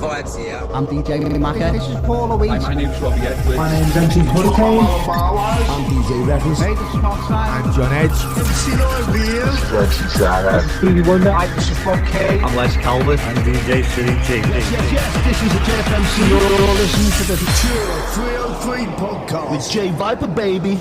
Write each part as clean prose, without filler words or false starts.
Vibes here. I'm DJ Macca. This is Paul Louise. Hi, my name's Robbie Edwards. My name's MC Hurricane. I'm DJ Reference. Hey, this is Mark Simon. I'm John Edge. MC Noise. Reggie Sarah. Stevie Wonder. Hi, this is Bob K. I'm Les Calvert. I'm DJ City G. Yes, this is a JFMC. You're listening to the Couture 303 podcast with J Viper, baby.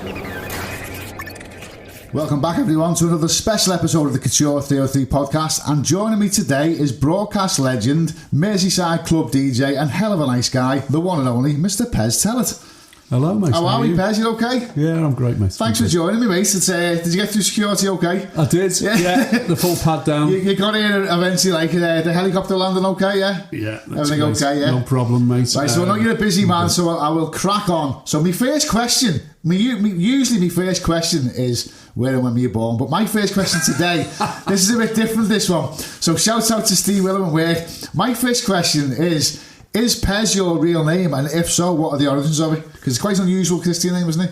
Welcome back, everyone, to another special episode of the Couture 303 podcast. And joining me today is broadcast legend, Merseyside club DJ, and hell of a nice guy, the one and only Mr. Pez Tellett. Hello, mate. How are we, Pez? You okay? Yeah, I'm great, mate. Thanks for joining me, mate. Did you get through security okay? I did, yeah. The full pad down. You got here eventually, like the helicopter landing okay, yeah? Yeah. Everything great. okay, yeah? No problem, mate. Right, so I know you're a busy man, so I will crack on. So my first question, usually my first question is where and when were you born? But my first question today, this is a bit different, this one. So shout out to Steve Willem and Work. My first question is Pez your real name? And if so, what are the origins of it? Because it's quite unusual Christian name, isn't it?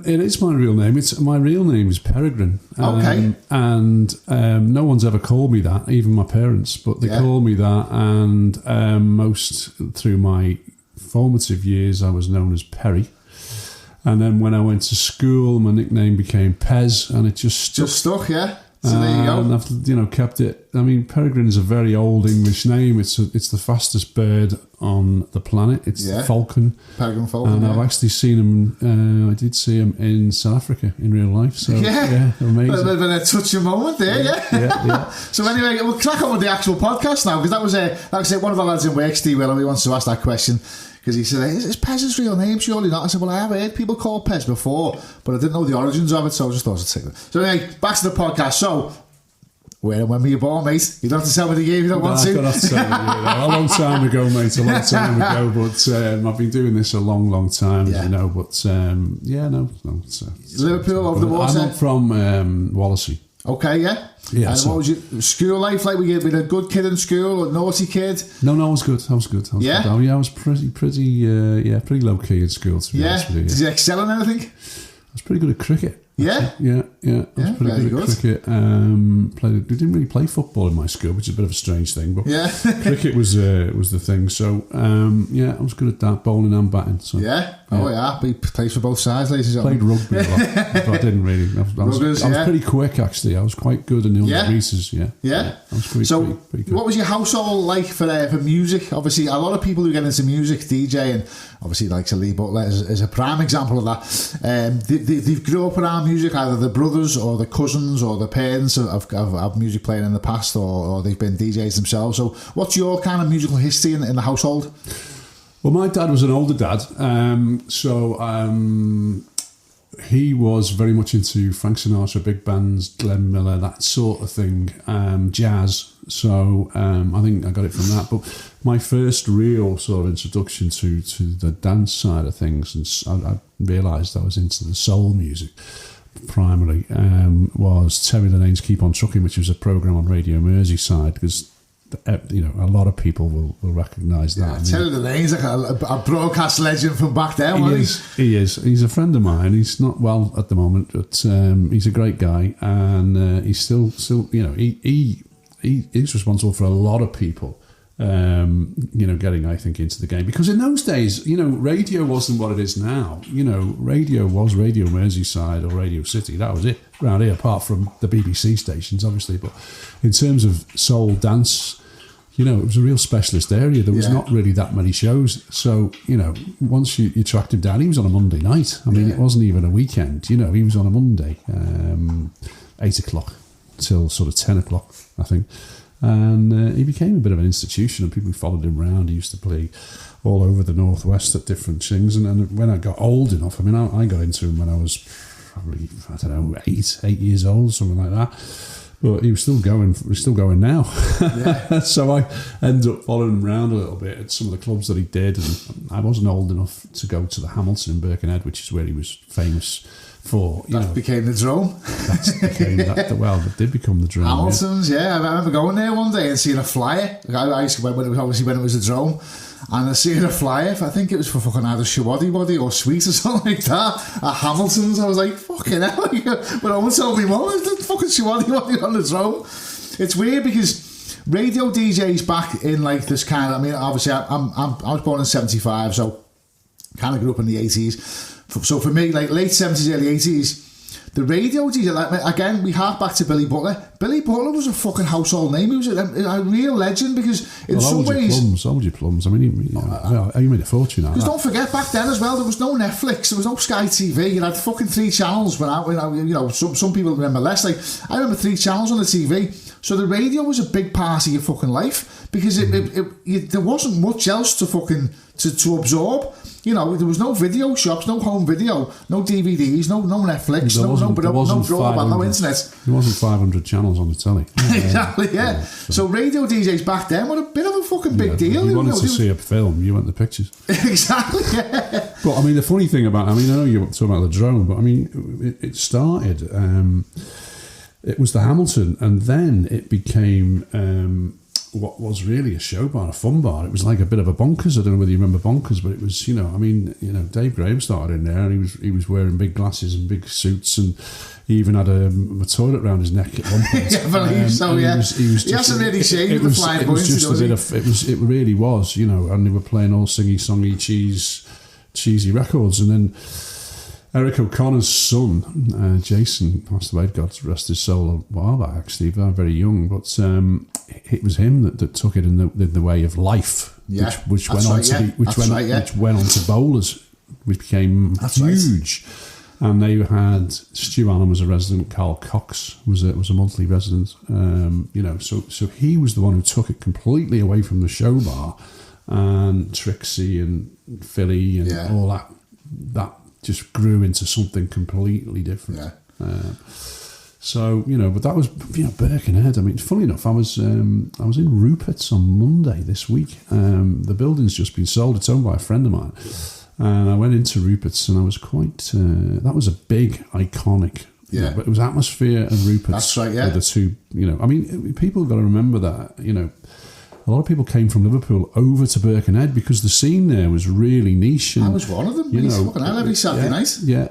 It is my real name. My real name is Peregrine. Okay. And no one's ever called me that, even my parents, but they call me that. And most through my formative years, I was known as Perry. And then when I went to school, my nickname became Pez, and it just stuck. Just stuck, yeah. So there you go. And I've kept it. I mean, Peregrine is a very old English name. It's the fastest bird on the planet. It's the falcon. Peregrine falcon. And I've actually seen him. I did see him in South Africa in real life. So yeah, amazing. A little bit of a touching moment there, yeah. So anyway, we'll crack on with the actual podcast now, because that was like I said, one of the lads in work, Steve Willem, he wants to ask that question. Because he said, is Pez's real name? Surely not. I said, well, I have heard people call Pez before, but I didn't know the origins of it, so I just thought I'd take it. So anyway, back to the podcast. So, where and when were you born, mate? You don't have to tell me the year if you don't want to. I don't have to tell you. A long time ago, mate, a long time ago. But I've been doing this a long, long time, as you know. But, no. Liverpool over the water? I'm from Wallasey. Okay, yeah. Yeah. And what was your school life like? Were you a good kid in school or naughty kid? No, I was good. I was good. Yeah? Good. I was pretty low key in school, to be honest with you. Did you excel in anything? I was pretty good at cricket. Yeah? Yeah. I was pretty good at cricket. We didn't really play football in my school, which is a bit of a strange thing, but cricket was the thing. So, I was good at that, bowling and batting. So, He plays for both sides, ladies and played gentlemen. rugby a lot, but I didn't really. I was pretty quick, actually. I was quite good in the 100 metres, I was pretty good. What was your household like for music? Obviously, a lot of people who get into music, DJ, and obviously like Lee Butler is a prime example of that. They grew up around music, either the brothers or the cousins or the parents have music playing in the past, or they've been DJs themselves. So what's your kind of musical history in the household? Well, my dad was an older dad, he was very much into Frank Sinatra, big bands, Glenn Miller, that sort of thing, jazz. So I think I got it from that. But my first real sort of introduction to the dance side of things, and I realised I was into the soul music primarily, was Terry Lenane's Keep On Trucking, which was a programme on Radio Merseyside, because a lot of people will recognise that. Terry Lenane's like a broadcast legend from back then, wasn't he? He is. He's a friend of mine. He's not well at the moment, but he's a great guy, and he's still he's responsible for a lot of people, getting, I think, into the game. Because in those days, radio wasn't what it is now. Radio was Radio Merseyside or Radio City. That was it around here, apart from the BBC stations, obviously. But in terms of soul dance, it was a real specialist area. There was not really that many shows. So, once you tracked him down, he was on a Monday night. I mean, it wasn't even a weekend. He was on a Monday, 8 o'clock till sort of 10 o'clock, I think. And he became a bit of an institution, and people followed him around. He used to play all over the Northwest at different things. And when I got old enough, I got into him when I was probably, 8 years old, something like that. But he was still going. He's still going now. Yeah. So I ended up following him around a little bit at some of the clubs that he did. And I wasn't old enough to go to the Hamilton in Birkenhead, which is where he was famous for. That became the Drome. That did become the Drome. Hamilton's, I remember going there one day and seeing a flyer. I used to go when it was a Drome. And I seen a flyer, I think it was for fucking either Shawaddy or Sweet or something like that, at Hamilton's. I was like, fucking hell, but I won't tell me more, the fucking Shawaddy on the Drome. It's weird because radio DJs back in like this kind of, I mean, obviously I was born in 75, so kind of grew up in the 80s. So for me, like late 70s, early 80s, the radio DJ, like, again, we hark back to Billy Butler. Billy Butler was a fucking household name. He was a real legend because in some ways... Hold your plums. I mean, you made a fortune out of that. Because don't forget, back then as well, there was no Netflix, there was no Sky TV. You had fucking 3 channels when some people remember less. Like, I remember 3 channels on the TV. So the radio was a big part of your fucking life because there wasn't much else to fucking to absorb. You know, there was no video shops, no home video, no DVDs, no Netflix, no broadband, no internet. There wasn't 500 channels on the telly. Exactly, yeah. So radio DJs back then were a bit of a fucking big deal. If you wanted to see a film, you went to the pictures. Exactly, yeah. But I mean, the funny thing about, I know you were talking about the drone, but I mean, it started, it was the Hamilton, and then it became what was really a show bar, a fun bar. It was like a bit of a Bonkers. I don't know whether you remember Bonkers, but it was, Dave Graham started in there, and he was wearing big glasses and big suits, and he even had a toilet around his neck at one point. Yeah, I believe so. Yeah, he hasn't really changed the flying points. It really was, and they were playing all singy-songy, cheesy records, and then Eric O'Connor's son, Jason, passed away, God rest his soul, a while back, actually, very young, but it was him that took it in the way of Life, which went on to Bowlers, which became huge. Right. And they had, Stu Allen was a resident, Carl Cox was a monthly resident, so he was the one who took it completely away from the show bar, and Trixie and Philly and all that just grew into something completely different. Yeah. But that was, Birkenhead. I mean, funny enough, I was in Rupert's on Monday this week. The building's just been sold. It's owned by a friend of mine. And I went into Rupert's, and I was quite... that was a big, iconic... Yeah. But it was Atmosphere and Rupert's. That's right, yeah. Were the two, people have got to remember that, a lot of people came from Liverpool over to Birkenhead because the scene there was really niche. And, I was one of them. Fucking hell, every Saturday night. Yeah,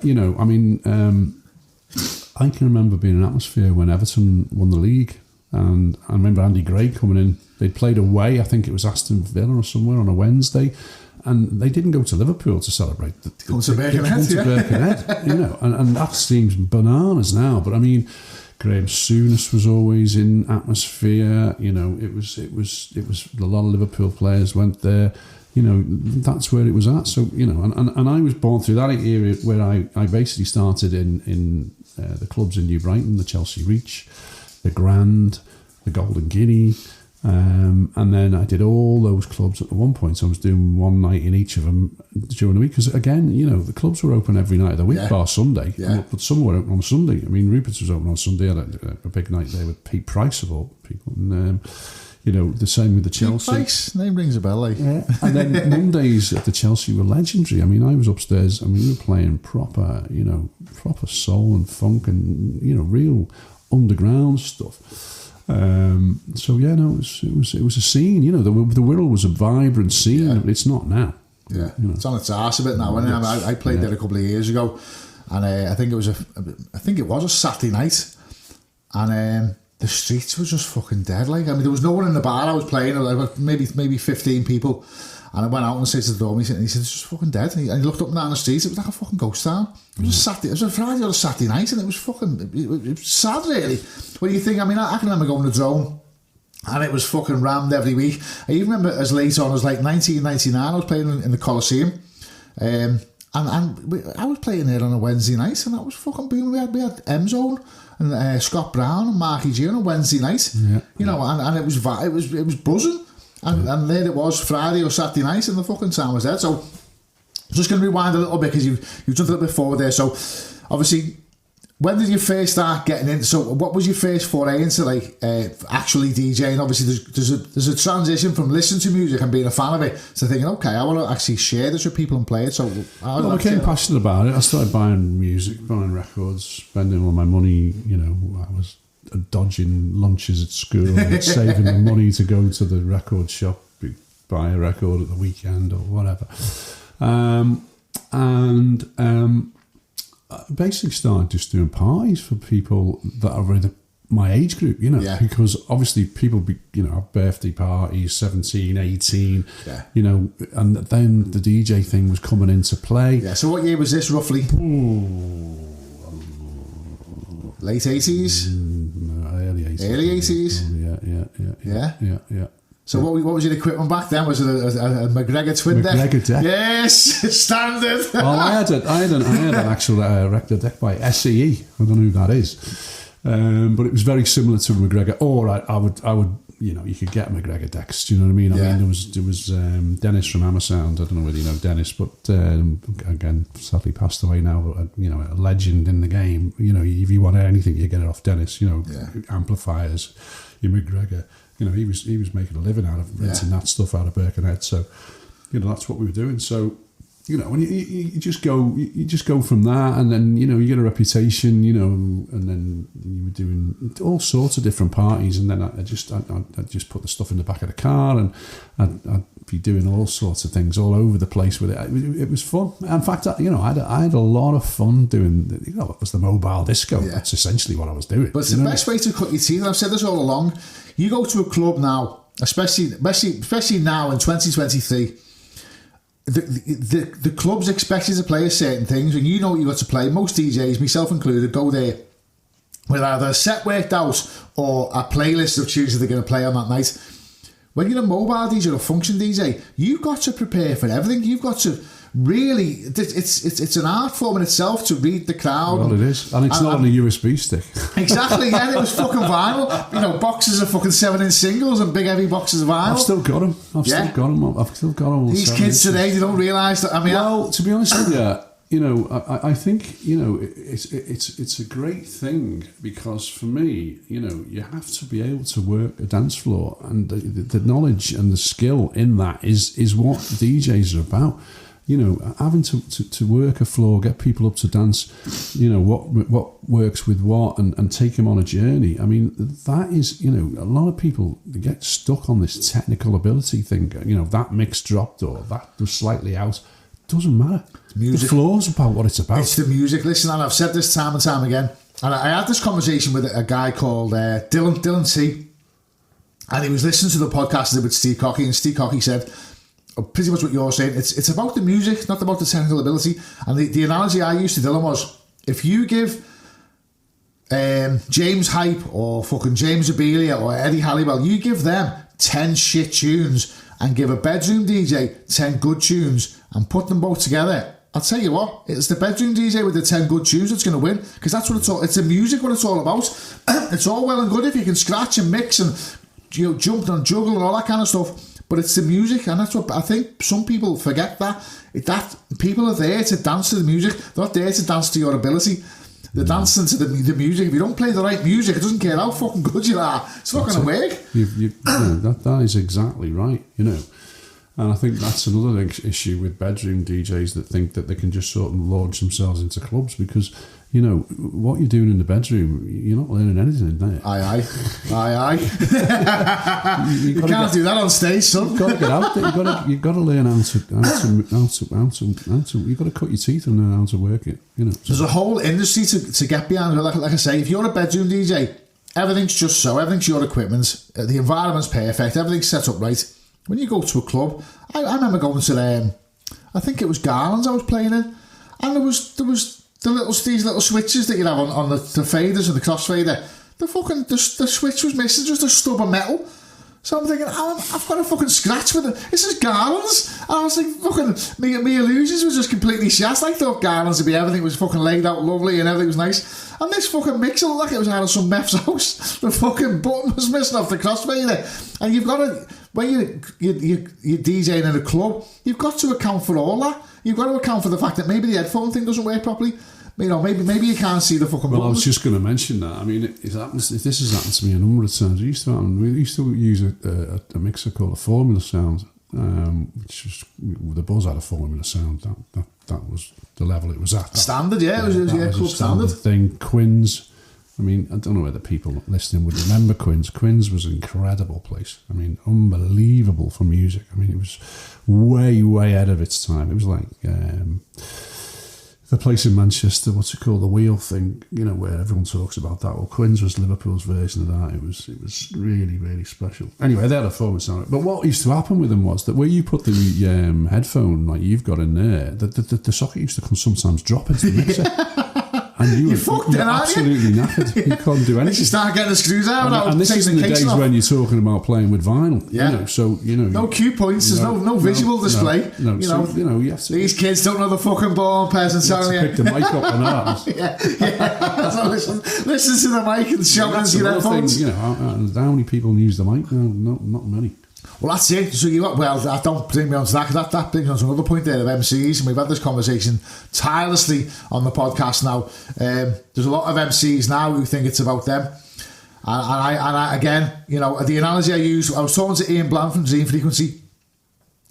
I can remember being in Atmosphere when Everton won the league, and I remember Andy Gray coming in. They'd played away, I think it was Aston Villa or somewhere on a Wednesday, and they didn't go to Liverpool to celebrate. Come to Birkenhead, and that seems bananas now, but I mean, Graham Souness was always in Atmosphere. It was a lot of Liverpool players went there. That's where it was at. So and I was born through that era where I basically started in the clubs in New Brighton, the Chelsea Reach, the Grand, the Golden Guinea, and then I did all those clubs at one point. So I was doing one night in each of them during the week because again, the clubs were open every night of the week, bar Sunday. Yeah. But some were open on Sunday. I mean, Rupert's was open on Sunday. I had a big night there with Pete Price of all people, and the same with the Chelsea. Pete Price, name rings a bell, like. Yeah. And then Mondays at the Chelsea were legendary. I mean, I was upstairs. I mean, we were playing proper soul and funk and real underground stuff. It was a scene. The Wirral was a vibrant scene. But it's not now. Yeah, it's on its arse a bit now. I played there a couple of years ago, and I think it was a Saturday night, and the streets were just fucking dead. Like, I mean, there was no one in the bar I was playing. Like maybe 15 people, and I went out and said to the door, and he said, "It's just fucking dead." And he looked up and down the streets. It was like a fucking ghost town. It was It was a Friday or a Saturday night, and it was fucking. It was sad, really. When you think, I mean, I can remember going to Drone, and it was fucking rammed every week. I even remember as late on as like 1999, I was playing in the Coliseum, and I was playing there on a Wednesday night, and that was fucking booming. We had M-Zone and Scott Brown and Marky G on a Wednesday night, and it was buzzing. And there it was, Friday or Saturday night, and the fucking town was dead. So, just going to rewind a little bit because you've jumped a little bit forward there. So, obviously, when did you first start getting into? So, what was your first foray into actually DJing? Obviously, there's a transition from listening to music and being a fan of it to thinking, okay, I want to actually share this with people and play it. So, I became passionate about it. I started buying music, buying records, spending all my money. I was dodging lunches at school and saving the money to go to the record shop, buy a record at the weekend or whatever. I basically started just doing parties for people that are my age group, you know, Yeah. because obviously people, have birthday parties, 17, 18, Yeah. you know, and then the DJ thing was coming into play. Yeah. So what year was this roughly? Late 80s? No, early 80s. Early 80s? Yeah. So what was your equipment back then? Was it a McGregor twin deck? McGregor deck. Yes, standard. Well, I had an actual Rector deck by SCE. I don't know who that is, but it was very similar to McGregor. Or I would, you could get McGregor decks. Do you know what I mean? I mean, there was Dennis from Hammersound. I don't know whether you know Dennis, but again, sadly passed away now. But a legend in the game. You know, if you want anything, you get it off Dennis. You know, amplifiers, your McGregor. You know, he was making a living out of renting that stuff out of Birkenhead. So, that's what we were doing. So, when you just go from that, and then you get a reputation, and then you were doing all sorts of different parties, and then I'd just put the stuff in the back of the car, and I'd be doing all sorts of things all over the place with it. It was fun. In fact, I had a lot of fun doing. It was the mobile disco. Yeah. That's essentially what I was doing. But it's the best way to cut your teeth. And I've said this all along. You go to a club now, especially now in 2023. The clubs expect you to play certain things, and you know what you got to play. Most DJs, myself included, go there with either a set worked out or a playlist of tunes that they're going to play on that night. When you're a mobile DJ or a function DJ, you've got to prepare for everything. You've got to really, it's an art form in itself to read the crowd. Well, it is, and it's not on a USB stick. Exactly, yeah. It was fucking vinyl. Boxes of fucking 7-inch singles and big heavy boxes of vinyl. I've still got them. I've still got them. These kids today, they don't realise that. I mean, well, to be honest with you, I think it's a great thing, because for me, you have to be able to work a dance floor, and the knowledge and the skill in that is what DJs are about. Having to work a floor, get people up to dance, what works with what, and take them on a journey. I mean, that is, a lot of people get stuck on this technical ability thing. That mix dropped or that was slightly out. Doesn't matter. Music. The floor's about what it's about. It's the music. Listen, and I've said this time and time again, and I had this conversation with a guy called Dylan T, and he was listening to the podcast I did with Steve Cocky, and Steve Cocky said, pretty much what you're saying, it's about the music, not about the technical ability. And the analogy I used to Dylan was, if you give James Hype or fucking James Abelia or Eddie Halliwell, you give them 10 shit tunes and give a bedroom DJ 10 good tunes and put them both together, I'll tell you what, it's the bedroom DJ with the 10 good tunes that's going to win, because that's what it's the music, what it's all about. It's all well and good if you can scratch and mix and jump and juggle and all that kind of stuff, but it's the music, and that's what I think some people forget, that people are there to dance to the music. They're not there to dance to your ability. They're dancing to the music. If you don't play the right music, it doesn't care how fucking good you are. It's not going to work. That is exactly right, And I think that's another issue with bedroom DJs that think that they can just sort of launch themselves into clubs, because, what you're doing in the bedroom, you're not learning anything, are you? Aye. You can't do that on stage, son. You've got to get out there. You've got to learn how to. You've got to cut your teeth and learn how to work it. There's a whole industry to get behind. Like I say, if you're a bedroom DJ, everything's just so. Everything's your equipment. The environment's perfect. Everything's set up right. When you go to a club, I remember going to I think it was Garland's I was playing in, and there was these little switches that you have on the faders and the crossfader. The switch was missing, just a stub of metal. So I'm thinking, I've got a fucking scratch with it. This is Garland's. And I was like, fucking, me illusions was just completely shot. I thought Garland's would be everything was fucking laid out lovely and everything was nice. And this fucking mixer looked like it was out of some meth's house. The fucking button was missing off the crossfader. And you've got to, when you're DJing in a club, you've got to account for all that. You've got to account for the fact that maybe the headphone thing doesn't work properly. Maybe you can't see the fucking buttons. Well, I was just going to mention that. I mean, this has happened to me a number of times. We used to use a mixer called a Formula Sound, which was, the Buzz had a Formula Sound. That was the level it was at. Standard, yeah. It was club standard thing. Quinn's. I mean, I don't know whether people listening would remember Quinn's. Quinn's was an incredible place. I mean, unbelievable for music. I mean, it was way, way ahead of its time. It was like... the place in Manchester, what's it called, the Wheel thing, where everyone talks about that. Well, Quinn's was Liverpool's version of that. It was really, really special. Anyway, they had a performance on it. But what used to happen with them was that where you put the headphone like you've got in there, the socket used to sometimes drop into the mixer. And you're fucked then, aren't you? Absolutely knackered. You couldn't do anything. You start getting the screws out. And this is in the days when you're talking about playing with vinyl. Yeah. No cue points. There's no visual display. No. You have to, these kids don't know the fucking ball peasants. You have to pick the mic up and ours. yeah. So listen to the mic and shout into your headphones. How many people use the mic? No, not many. Well, that's it. So I don't bring me on to that, because that brings on to another point there of MCs, and we've had this conversation tirelessly on the podcast now. There's a lot of MCs now who think it's about them. And I again, the analogy I use, I was talking to Ian Bland from Dream Frequency.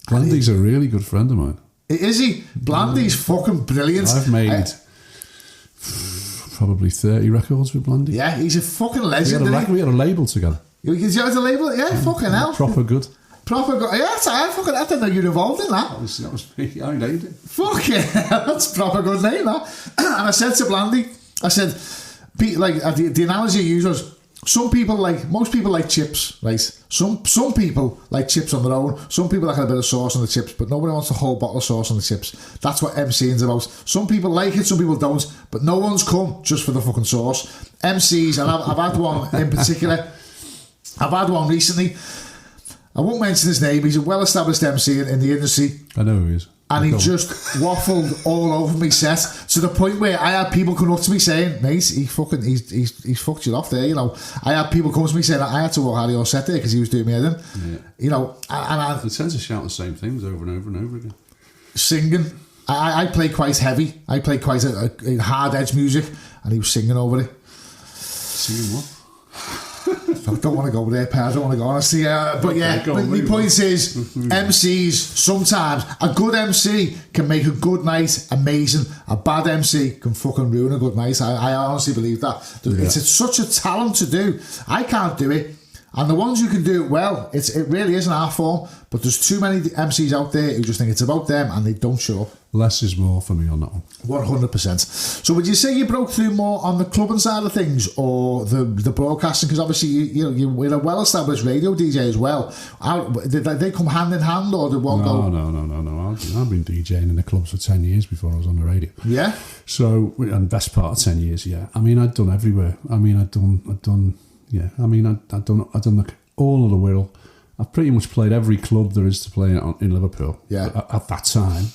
Blandy's a really good friend of mine. Is he? Blandy's fucking brilliant. I've made probably 30 records with Blandy. Yeah, he's a fucking legend. We had a label together. You had a label? Yeah, fucking hell. Proper good. Yeah, I didn't know you were involved in that. That was me. I named it. Fucking hell, that's a proper good name, that. And I said to Blandy, the analogy you use was, most people like chips, right? Some people like chips on their own. Some people like a bit of sauce on the chips, but nobody wants a whole bottle of sauce on the chips. That's what MCing's about. Some people like it, some people don't, but no one's come just for the fucking sauce. MCs, and I've had one in particular. I've had one recently. I won't mention his name. He's a well-established MC in the industry. I know who he is. And he just waffled all over me set, to the point where I had people come up to me saying, mate, he's fucked you off there, I had people come to me saying I had to walk out of your set there because he was doing me head in. And they tend to shout the same things over and over and over again. Singing. I play quite heavy. I play quite a hard edge music, and he was singing over it. Singing what? I don't want to go there, Pat. I don't want to go, honestly. But my point is, MCs, sometimes, a good MC can make a good night amazing. A bad MC can fucking ruin a good night. I honestly believe that. It's such a talent to do. I can't do it. And the ones who can do it well, it really is an art form. But there's too many MCs out there who just think it's about them and they don't show up. Less is more for me on that one. 100%. So would you say you broke through more on the clubbing side of things or the broadcasting? Because obviously you're a well-established radio DJ as well. Did they come hand in hand, or did one go? No. I've been DJing in the clubs for 10 years before I was on the radio. Yeah. So, and best part of 10 years, yeah. I mean, I'd done everywhere. I mean, I'd done all of the Wirral. I've pretty much played every club there is to play in Liverpool. Yeah. At that time,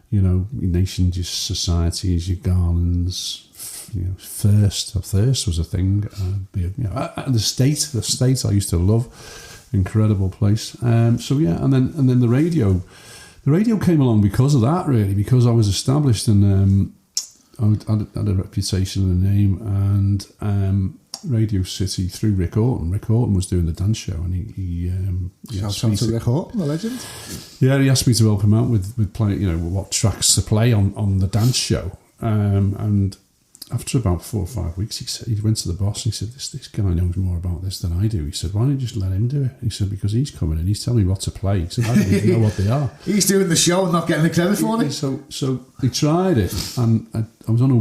your Nations, your Societies, your Garlands, Thirst was a thing. The State I used to love, incredible place. And then the radio. The radio came along because of that, really, because I was established and I had a reputation and a name, and Radio City through Rick Orton. Rick Orton was doing the dance show, and he shout out to Rick Orton, the legend. Yeah, he asked me to help him out with playing, what tracks to play on the dance show. And after about 4 or 5 weeks, he went to the boss and he said, "This guy knows more about this than I do." He said, "Why don't you just let him do it?" He said, "Because he's coming in, he's telling me what to play." He said, "I don't even know what they are." He's doing the show and not getting the credit for it. So he tried it, and I was on a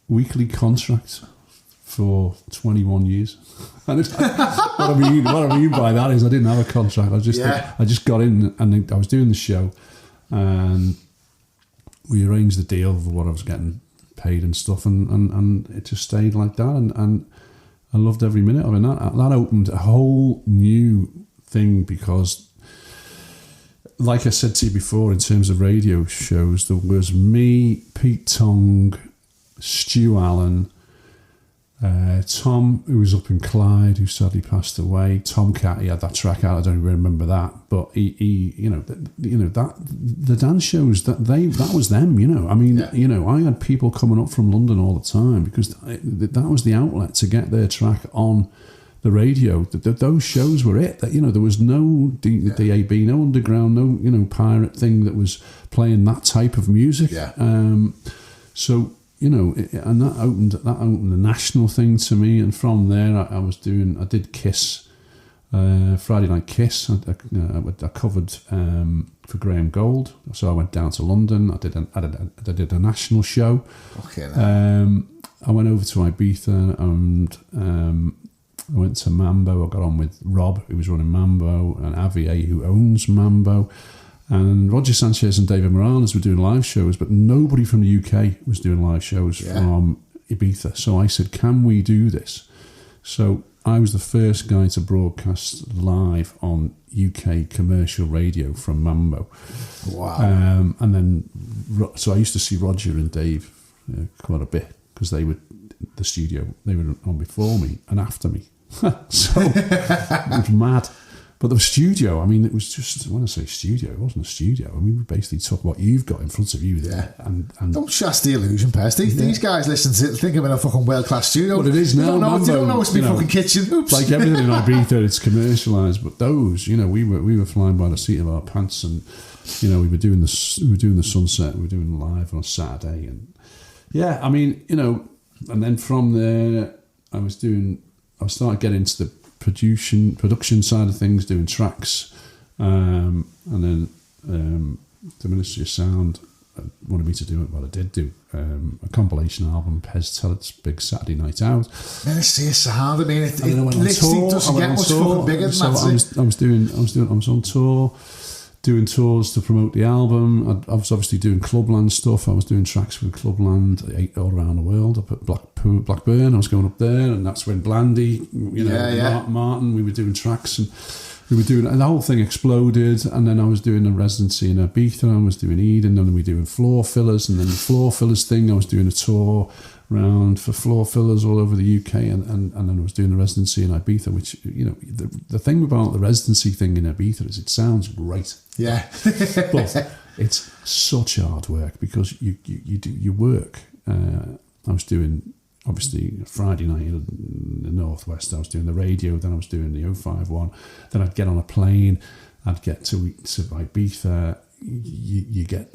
weekly contract for 21 years. And what I mean by that is I didn't have a contract. I just got in and I was doing the show, and we arranged the deal for what I was getting paid and stuff, and it just stayed like that, and I loved every minute of it. That opened a whole new thing, because like I said to you before, in terms of radio shows, there was me, Pete Tong, Stu Allen, Tom, who was up in Clyde, who sadly passed away. Tomcat, he had that track out. I don't even remember that, but he that the dance shows that was them. I mean, I had people coming up from London all the time because that was the outlet to get their track on the radio. Those shows were it. That there was no DAB, no underground, no pirate thing that was playing that type of music. Yeah. So. And that opened the national thing to me, and from there I did Kiss Friday Night Kiss. I covered for Graham Gold, so I went down to London. I did a national show. Okay. I went over to Ibiza and I went to Mambo. I got on with Rob, who was running Mambo, and Avier, who owns Mambo. And Roger Sanchez and David Morales were doing live shows, but nobody from the UK was doing live shows from Ibiza. So I said, can we do this? So I was the first guy to broadcast live on UK commercial radio from Mambo. Wow. And then, so I used to see Roger and Dave quite a bit, because they were the studio. They were on before me and after me. So it was mad. But the studio, I mean, it was just, when I say studio, it wasn't a studio. I mean, we basically took what you've got in front of you there. And don't trust the illusion, Pez. These guys listen to it, think of it in a fucking world-class studio. But it is now. They don't know it's my fucking kitchen. Oops. Like everything in Ibiza, it's commercialised. But those, we were flying by the seat of our pants, and we were doing the sunset. We were doing live on a Saturday, and I mean, and then from there, I started getting into the production side of things, doing tracks, and then the Ministry of Sound wanted me to do it. Well, I did do a compilation album, Pez Tellett's Big Saturday Night Out. Ministry of Sound. I mean, it literally doesn't get much fucking bigger than that. I was on tour, doing tours to promote the album. I was obviously doing Clubland stuff. I was doing tracks with Clubland all around the world. Up at Blackburn, I was going up there, and that's when Blandy, Martin, we were doing tracks, and and the whole thing exploded. And then I was doing a residency in Ibiza, I was doing Eden, and then we were doing Floor Fillers, and then the Floor Fillers thing, I was doing a tour around for Floor Fillers all over the UK, and then I was doing the residency in Ibiza, which, the thing about the residency thing in Ibiza is it sounds great. Yeah. But it's such hard work, because you work. I was doing, obviously, Friday night in the Northwest, I was doing the radio, then I was doing the 051, then I'd get on a plane, I'd get to Ibiza, you get...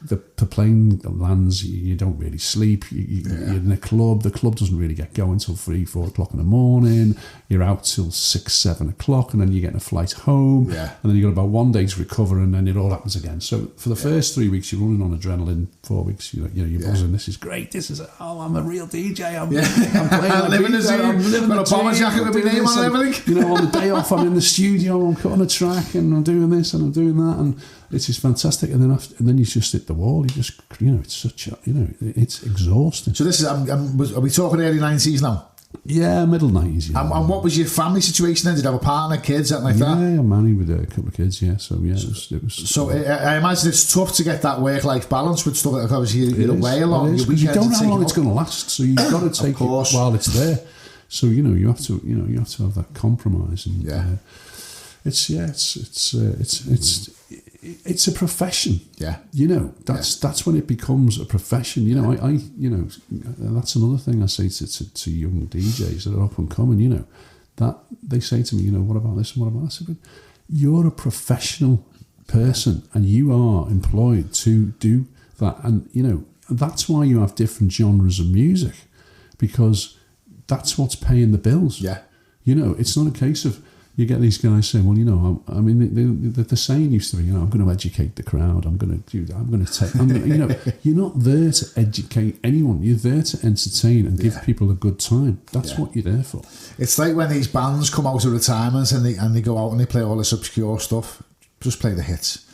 The plane lands, you don't really sleep, you're in a club, the club doesn't really get going till 3-4 o'clock in the morning, you're out till 6-7 o'clock, and then you're getting a flight home, and then you've got about 1 day to recover, and then it all happens again. So for the first 3 weeks, you're running on adrenaline. 4 weeks, you're buzzing, this is great, I'm a real DJ, I'm playing, I'm living a dream, got a bomber jacket with my name on and everything. On the day off, I'm in the studio, I'm cutting a track, and I'm doing this, and I'm doing that, and it's just fantastic. And then you just hit the wall. You just, it's such a, it's exhausting. So this is, are we talking early 90s now? Yeah, middle 90s. Yeah. And what was your family situation then? Did you have a partner, kids, something like that? Yeah, I'm married with a couple of kids, yeah. So, yeah, it was. So, I imagine it's tough to get that work-life balance with stuff, like obviously you're away a lot. You don't know how long it's going to last, so you've got to take it while it's there. So, you have to have that compromise. And, it's a profession. Yeah. That's when it becomes a profession. That's another thing I say to young DJs that are up and coming, that they say to me, what about this and what about that? I said, but you're a professional person and you are employed to do that. And, that's why you have different genres of music, because that's what's paying the bills. Yeah. It's not a case of, you get these guys saying, well, the saying used to be, I'm going to educate the crowd. I'm going to do that. I'm going to take, you're not there to educate anyone. You're there to entertain and give people a good time. That's what you're there for. It's like when these bands come out of retirement and they go out and they play all this obscure stuff. Just play the hits.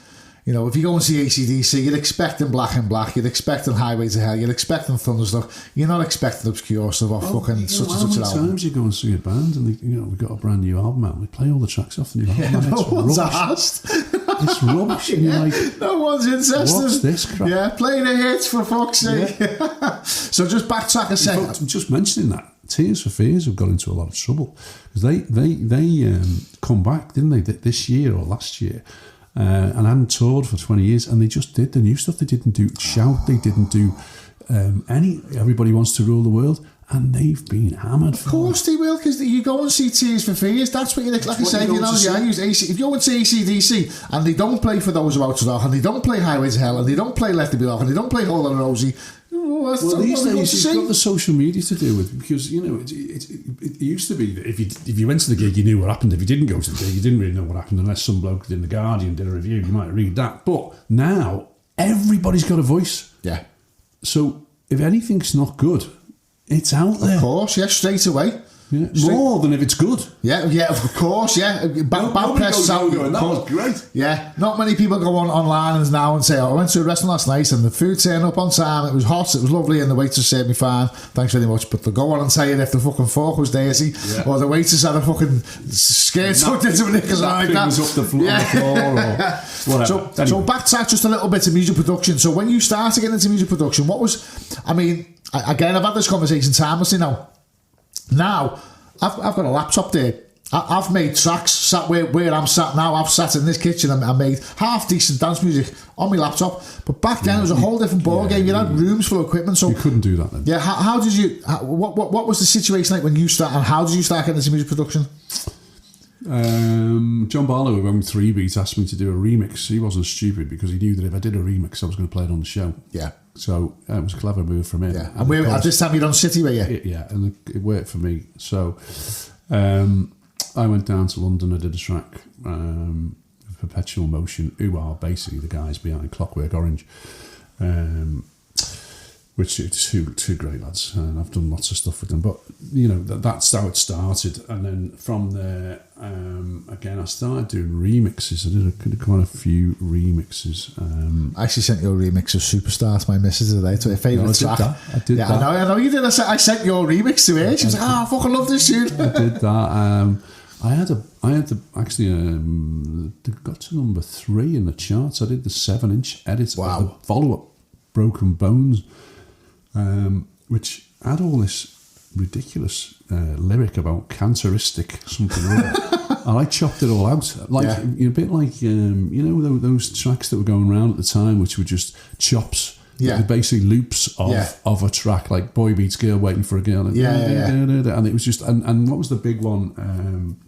If you go and see AC/DC, you're expecting Black and Black, you're expecting Highway to Hell, you're expecting Thunderstruck, you're not expecting obscure stuff off fucking such and such an album. How many times you go and see a band and we've got a brand new album out and we play all the tracks off the new album? Yeah, no one's asked. It's rubbish. And you're like, no one's interested. What's this crap? Yeah, play the hits for fuck's sake. Yeah. So just backtrack a second. I'm just mentioning that. Tears for Fears have got into a lot of trouble because they come back, didn't they, this year or last year? And hadn't toured for 20 years, and they just did the new stuff. They didn't do Shout, they didn't do Everybody Wants to Rule the World, and they've been hammered. Of course they will, because you go and see Tears for Fears. That's what like I said, if you go and see AC/DC and they don't play For Those About to Rock, and they don't play Highway to Hell, and they don't play Let There Be Love, and they don't play Hold On Rosie, Well, these days you've got the social media to deal with, because it used to be that if you went to the gig, you knew what happened. If you didn't go to the gig, you didn't really know what happened, unless some bloke in the Guardian did a review. You might read that. But now everybody's got a voice. Yeah. So if anything's not good, it's out there. Of course, yeah, straight away. Yeah. More than if it's good. Yeah, of course, yeah. Bad press is out. That was great. Yeah, not many people go online now and say, I went to a restaurant last night and the food turned up on time, it was hot, it was lovely, and the waitress served me fine, thanks very much. But they'll go on and tell you if the fucking fork was dirty, or the waitress had a fucking skirt tucked into a knickers like that. Was up the floor, or whatever. So backtrack just a little bit to music production. So when you started getting into music production, what was, again, I've had this conversation timelessly now. Now, I've got a laptop there. I've made tracks sat where I'm sat now. I've sat in this kitchen and I made half decent dance music on my laptop. But back then it was a whole different ball game. You had rooms full of equipment, so you couldn't do that then. Yeah, how did you? What was the situation like when you started? And how did you start getting into music production? John Barlow, who owned 3 Beats, asked me to do a remix. He wasn't stupid, because he knew that if I did a remix, I was going to play it on the show. Yeah. So it was a clever move from him. Yeah. And at this time you're on City, were you? Yeah, and it worked for me. So I went down to London. I did a track, Perpetual Motion, who are basically the guys behind Clockwork Orange, which are two great lads, and I've done lots of stuff with them. But that's how it started, and then from there, again, I started doing remixes. I did quite a few remixes. I actually sent you a remix of Superstar to my missus today, to her favourite track. I did that. I know you did. I sent your remix to her. She was like, I fucking love this tune. I did that. I had to actually they got to number 3 in the charts. I did the 7-inch edit of the follow-up, Broken Bones, which had all this ridiculous lyric about canceristic something or other. And I chopped it all out, a bit like those tracks that were going around at the time, which were just chops. Yeah, basically loops of a track, like Boy Meets Girl, Waiting for a Girl, and and it was just and what was the big one?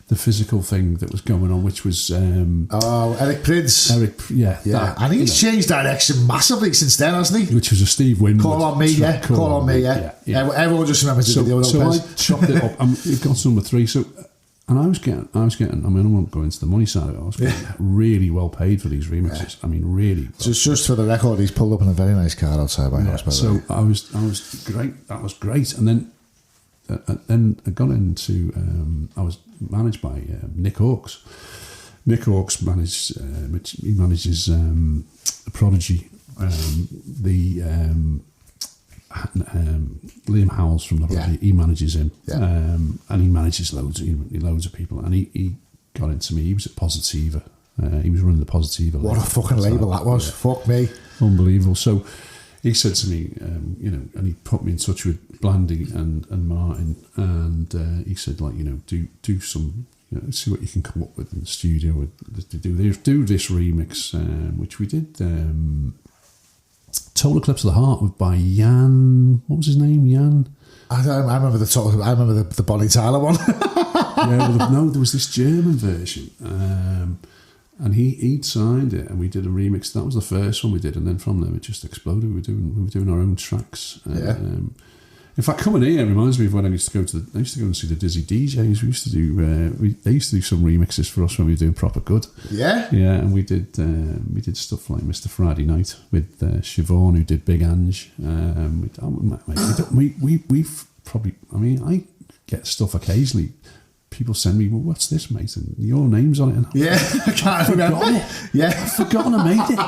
The physical thing that was going on, which was Eric Prince. And he's changed direction massively since then, hasn't he? Which was a Steve Winwood. Call on me, Call on me. Everyone just remembers the video. So I chopped it up. It got to number 3. So. And I was getting. I won't go into the money side of it. I was getting really well paid for these remixes. I mean, really. Just for the record, he's pulled up in a very nice car outside my house. By the way. I was great. That was great. And then I got into. I was managed by Nick Hawkes. Nick Hawkes manages. He manages Prodigy. Liam Howells from the Prodigy, he manages him, and he manages loads of people. And he got into me. He was at Positiva. He was running the Positiva. What a fucking label that was! Fuck me, unbelievable. So he said to me, and he put me in touch with Blandy and Martin, and he said, do some, see what you can come up with in the studio. Do this remix, which we did. Total Eclipse of the Heart by Jan. What was his name? Jan. I remember the Bonnie Tyler one. There was this German version, and he'd signed it, and we did a remix. That was the first one we did, and then from there it just exploded. We were doing our own tracks. In fact, coming here reminds me of when I used to go and see the Dizzy DJs. We used to do. They used to do some remixes for us when we were doing proper good. Yeah. Yeah, and we did stuff like Mr. Friday Night with Siobhan, who did Big Ange. We've probably. I mean, I get stuff occasionally. People send me, well, what's this, mate? And your name's on it. And I can't remember. I've forgotten I made it.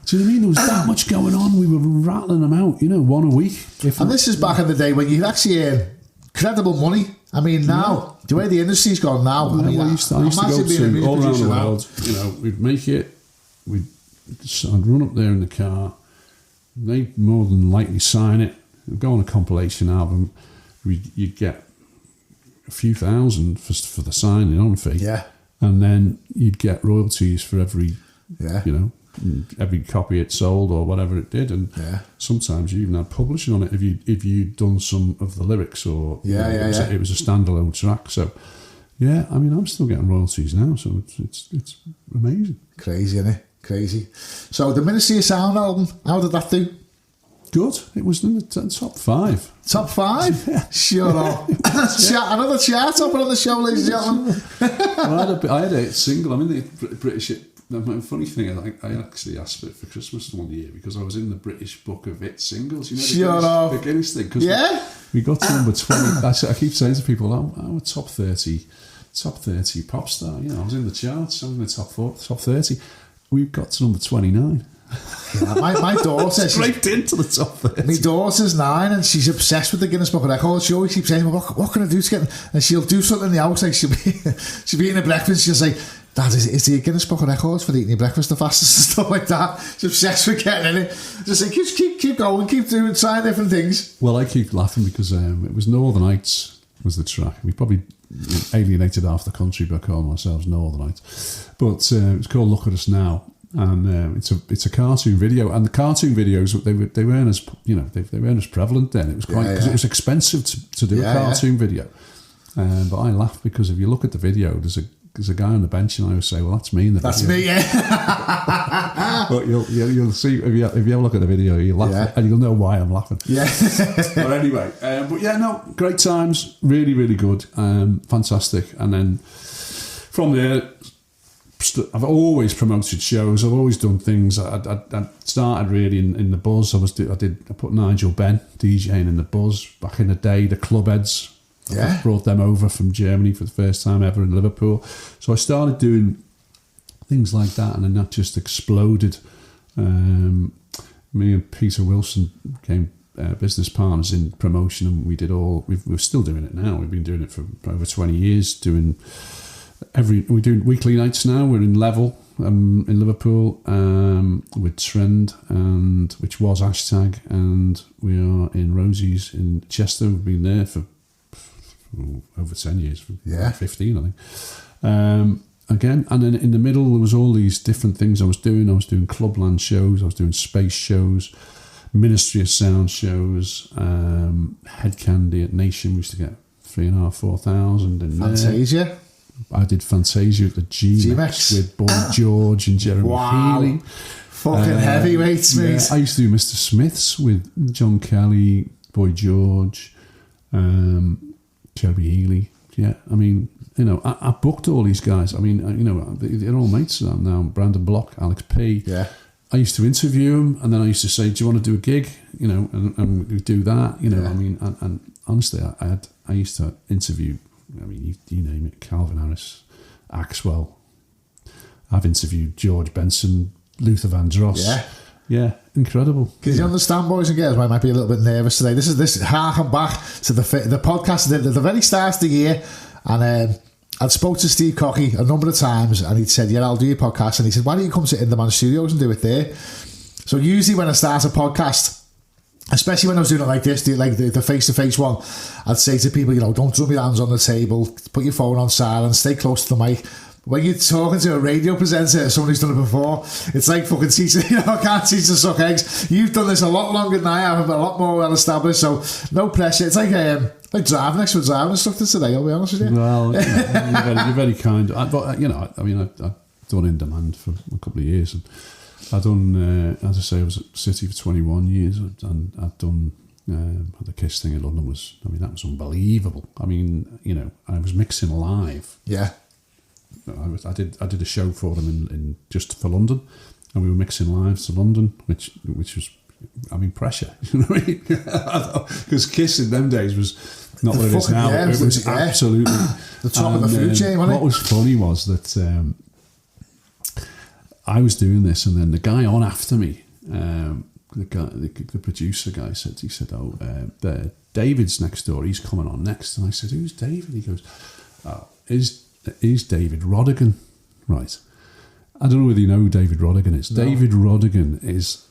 Do you know what I mean? There was that much going on. We were rattling them out, one a week. And this is back in the day when you actually earn credible money. I mean, now, the way the industry's gone now. I used to go to all around the world. We'd make it. I'd run up there in the car. They'd more than likely sign it. We'd go on a compilation album. You'd get a few thousand for the signing on fee. Yeah. And then you'd get royalties for every, every copy it sold or whatever it did. And sometimes you even had publishing on it if you'd done some of the lyrics or it was a standalone track. So I mean, I'm still getting royalties now, so it's amazing. Crazy, isn't it? Crazy. So the Ministry of Sound album, how did that do? Good. It was in the top 5. Top 5? Yeah. Sure. Another chart topper on the show, ladies and gentlemen. Well, I had a single. I'm in the British. The funny thing is, I actually asked for it for Christmas one year because I was in the British Book of Hit Singles. You know, the Guinness thing. We got to number 20. I keep saying to people, I'm a top 30 pop star. You know, I was in the charts. I was in the top 30. We've got to number 29. Yeah, my daughter scraped into the top 30. My daughter's 9 and she's obsessed with the Guinness Book of Records. She always keeps saying, what can I do to get them? And she'll do something in the house, like she'll be eating a breakfast, she'll say, Dad, is there a Guinness Book of Records for eating your breakfast the fastest and stuff like that? She's obsessed with getting in it. Just say, keep going, keep doing, trying different things. Well, I keep laughing because it was Northern Nights was the track. We probably alienated half the country by calling ourselves Northern Nights, but it's called Look at Us Now. And it's a cartoon video, and the cartoon videos they weren't as they weren't as prevalent then. It was quite because it was expensive to do a cartoon video. But I laugh because if you look at the video, there's a guy on the bench, and I always say, "Well, that's me in the video." That's me, yeah. But you'll see if you have a look at the video, you'll laugh, and you'll know why I'm laughing. Yeah. But anyway, great times, really, really good, fantastic, and then from there. I've always promoted shows. I've always done things. I started really in the Buzz. I put Nigel Benn DJing in the Buzz back in the day. The Clubheads. I brought them over from Germany for the first time ever in Liverpool. So I started doing things like that, and then that just exploded. Me and Peter Wilson became business partners in promotion, and we're still doing it now. We've been doing it for over 20 years. We're doing weekly nights now. We're in Level in Liverpool with Trend, which was Hashtag, and we are in Rosie's in Chester. We've been there for over 10 years, 15 I think. Again, and then in the middle there was all these different things I was doing. I was doing Clubland shows, I was doing space shows, Ministry of Sound shows, Head Candy at Nation. We used to get 3,500-4,000 in Fantasia. There. I did Fantasia at the G-Max with Boy George and Jeremy Healy. Fucking heavyweights, mate. Yeah, I used to do Mr. Smith's with John Kelly, Boy George, Jeremy Healy. Yeah, I mean, I booked all these guys. I mean, they're all mates now. Brandon Block, Alex P. Yeah. I used to interview them, and then I used to say, "Do you want to do a gig?" And we do that. I mean, and honestly, I used to interview. I mean, you name it, Calvin Harris, Axwell. I've interviewed George Benson, Luther Vandross. Yeah, incredible. Because you understand, boys and girls, I might be a little bit nervous today. This is harking back to the podcast at the very start of the year, and I'd spoke to Steve Cocky a number of times, and he'd said, "Yeah, I'll do your podcast," and he said, "Why don't you come to Inderman Studios and do it there?" So usually when I start a podcast, especially when I was doing it like this, like the face-to-face one, I'd say to people, don't drum your hands on the table, put your phone on silent, stay close to the mic. When you're talking to a radio presenter, someone who's done it before, it's like fucking teaching, I can't teach to suck eggs. You've done this a lot longer than I have, a lot more well established, so no pressure. It's like driving next to a driving instructor today, I'll be honest with you. Well, you're very kind. I've done In Demand for a couple of years, and I've done, as I say, I was at City for 21 years, and I've done the Kiss thing in London that was unbelievable. I mean, I was mixing live. Yeah. I did a show for them in just for London, and we were mixing live to London, which was, I mean, pressure. You know what I mean? Because Kiss in them days was not what it is now. It was absolutely the top of the food chain. What was funny was that I was doing this, and then the guy on after me, the producer guy said, "Oh, David's next door. He's coming on next." And I said, "Who's David?" He goes, "Oh, is David Rodigan, right?" I don't know whether you know who David Rodigan is. No. David Rodigan is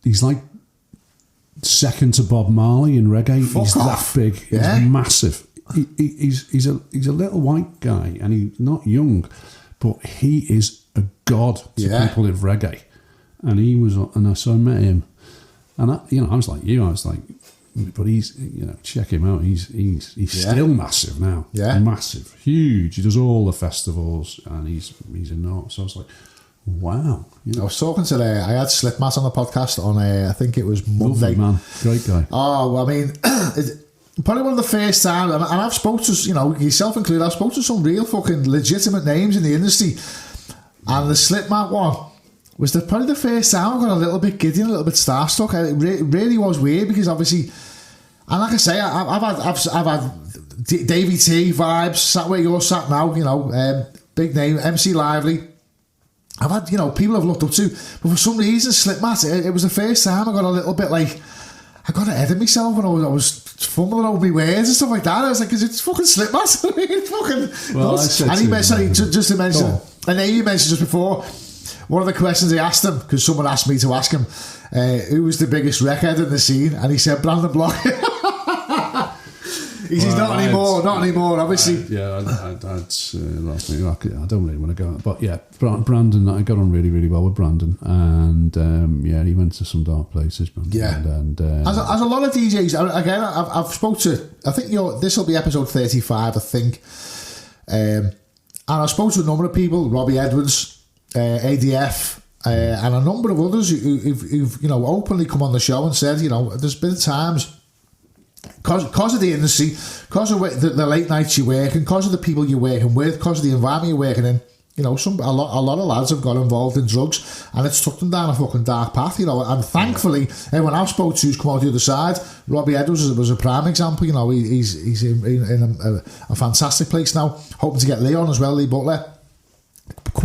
he's like second to Bob Marley in reggae. He's that big. He's massive. He's a little white guy, and he's not young, but he is a god to people in reggae. And so I met him, and I was like you. I was like, but he's, check him out. He's still massive now. Yeah, massive, huge. He does all the festivals, and he's enormous. So I was like, Wow. I was talking to I had Slipmatt on the podcast on I think it was Monday. Lovely man, great guy. Oh, I mean, probably one of the first times, and I've spoke to, yourself included, I've spoke to some real fucking legitimate names in the industry, and the Slipmatt one was probably the first time I got a little bit giddy and a little bit starstruck. It really was weird because obviously, and like I say, I've had Davey T vibes, sat where you're sat now, big name, MC Lively. I've had, people I've looked up to, but for some reason, Slipmatt, it was the first time I got a little bit like, I got ahead of myself when I was fumbling over my words and stuff like that. I was like, is it fucking Slipmatt? I mean, fucking nuts. And he mentioned, just to mention, and then you mentioned just before, one of the questions I asked him, because someone asked me to ask him, who was the biggest wreckhead in the scene, and he said Brandon Block. He's not anymore, obviously. I don't really want to go, but yeah, Brandon, I got on really, really well with Brandon, and he went to some dark places. And as a lot of DJs, again, I've spoke to, I think this will be episode 35, I think, and I spoke to a number of people, Robbie Edwards, ADF, and a number of others who've openly come on the show and said, there's been times. Because of the industry, because of the late nights you work, and because of the people you're working with, because of the environment you're working in, a lot of lads have got involved in drugs, and it's took them down a fucking dark path, and thankfully, everyone I've spoke to who's come out the other side, Robbie Edwards was a prime example, he's in a fantastic place now, hoping to get Lee on as well, Lee Butler.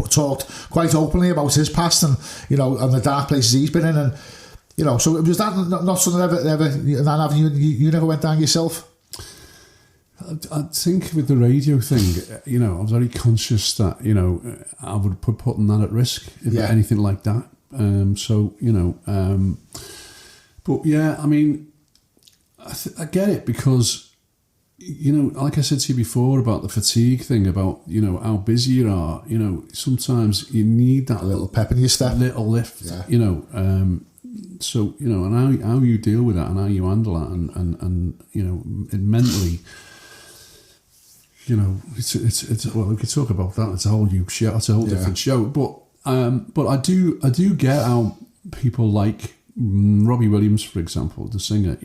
Talked quite openly about his past and, and the dark places he's been in, and so was that not something ever that avenue you never went down yourself? I think with the radio thing, I was very conscious that, I would put putting that at risk if anything like that. But yeah, I mean, I get it because, like I said to you before about the fatigue thing, about, how busy you are, sometimes you need that little pep in your step, little lift, So, and how you deal with that and how you handle that and mentally, it's well, we could talk about that. It's a whole new show. It's a whole different show. But I do get how people like Robbie Williams, for example, the singer,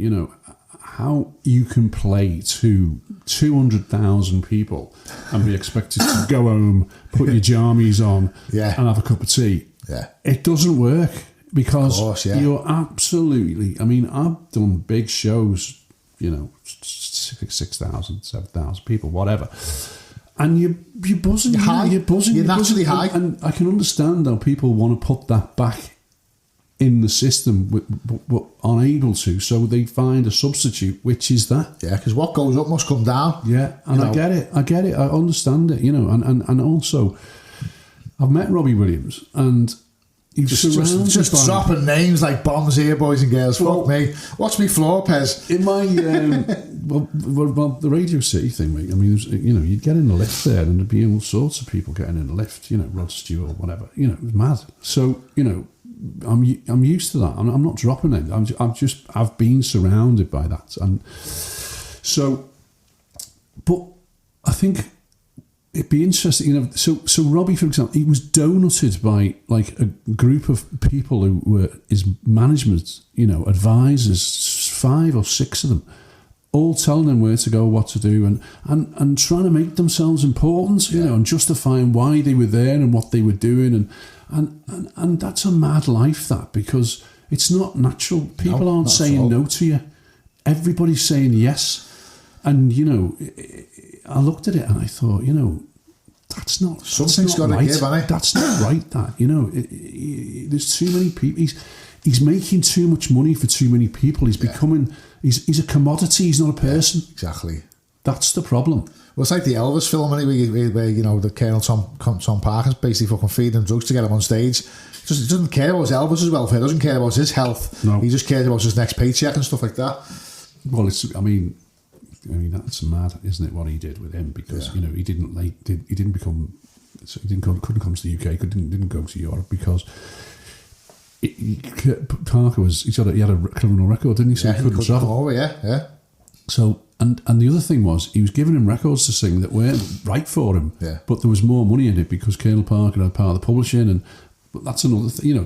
how you can play to 200,000 people and be expected to go home, put your jammies on and have a cup of tea. Yeah. It doesn't work. Because you're absolutely, I mean, I've done big shows, 6,000, 7,000 people, whatever. And you're buzzing. You're high. You're buzzing. You're naturally high. And I can understand how people want to put that back in the system, but unable to. So they find a substitute, which is that. Yeah, because what goes up must come down. Yeah, and I get it. I understand it, and also, I've met Robbie Williams, and just dropping names like bombs here, boys and girls. Fuck me. Watch me floor, Pez. In my well, the Radio City thing, mate. I mean, you'd get in the lift there, and there'd be all sorts of people getting in the lift. Rod Stewart or whatever. It was mad. So I'm used to that. I'm not dropping it. I've been surrounded by that, and so. But I think. It'd be interesting, So Robbie, for example, he was donuted by like a group of people who were his management, advisors, 5 or 6 of them, all telling him where to go, what to do, and trying to make themselves important, and justifying why they were there and what they were doing, and that's a mad life, that, because it's not natural. People aren't saying no to you. Everybody's saying yes, and I looked at it and I thought, that's not. Something's got to give, hasn't it? That's not right. That there's too many people. He's making too much money for too many people. He's becoming. He's a commodity. He's not a person. Yeah, exactly. That's the problem. Well, it's like the Elvis film, where the Colonel Tom Parker's basically fucking feeding him drugs to get him on stage. He doesn't care about Elvis's welfare. Doesn't care about his health. No. He just cares about his next paycheck and stuff like that. Well, I mean, that's mad, isn't it? What he did with him, because he couldn't come to the UK, didn't go to Europe because Parker he had a criminal record, didn't he? So he couldn't travel. Over, yeah. So and the other thing was, he was giving him records to sing that weren't right for him. Yeah. But there was more money in it because Colonel Parker had part of the publishing, and But that's another thing, you know,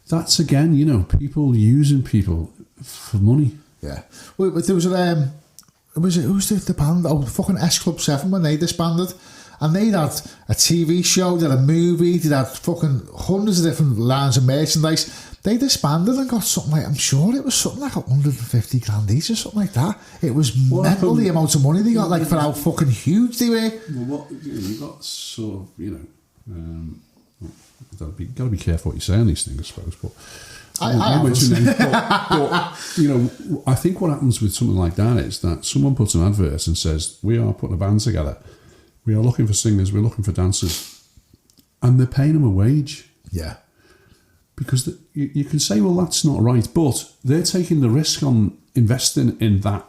that's again, you know, people using people for money. Yeah. Well, there was who's the band? Oh, fucking S Club 7 when they disbanded. And they had a TV show, they had a movie, they had fucking hundreds of different lines of merchandise. They disbanded and got something like, I'm sure it was something like 150 grand each or something like that. It was mental, the amount of money they got, like, for how fucking huge they were. Well, you got sort of, you know, got to be careful what you say on these things, I suppose. But but you know, I think what happens with something like that is that someone puts an advert and says, we are putting a band together, we are looking for singers, we're looking for dancers, and they're paying them a wage. Yeah. Because you can say, well, that's not right, but they're taking the risk on investing in that